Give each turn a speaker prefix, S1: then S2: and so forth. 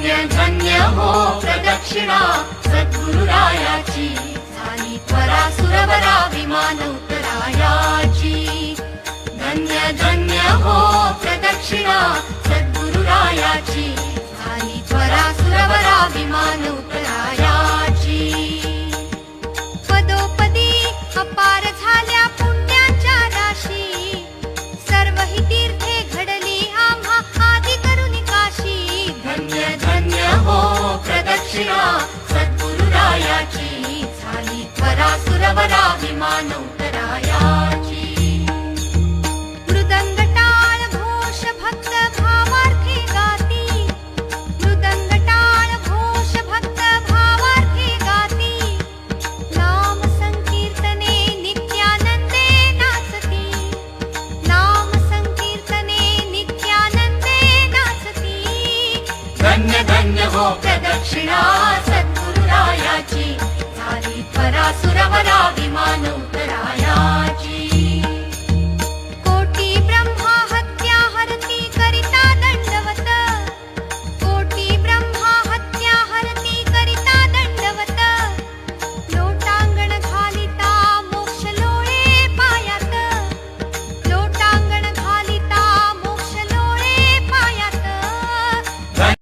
S1: धन्य धन्य हो प्रदक्षिणा सद्गुरुरायाची, झाली त्वरा सुरवरा विमान उतरायाची। धन्य धन्य हो प्रदक्षिणा सद्गुरुरायाची, झाली त्वरा सुरवरा विमान उतरायाची। पदोपदी अपार झाल्या पुण्यांच्या राशी, सर्व ही तीर्थे घडली आम्हा आदि करुणी काशी। धन्य धन्य हो प्रदक्षिणा सद्गुरुरायाची, झाली त्वरा सुरवरा विमान उतरायाची। मृदंग टाळ घोष भक्त भावार्थी गाती, मृदंग टाळ घोष भक्त भावार्थी गाती। नाम संकीर्तने नित्यानंदे नाचती, नाम संकीर्तने नित्यानंदे नाचती। धन्य धन्य हो प्रदक्षिणा सद्गुरुरायाची, झाली त्वरा सुरवरा विमान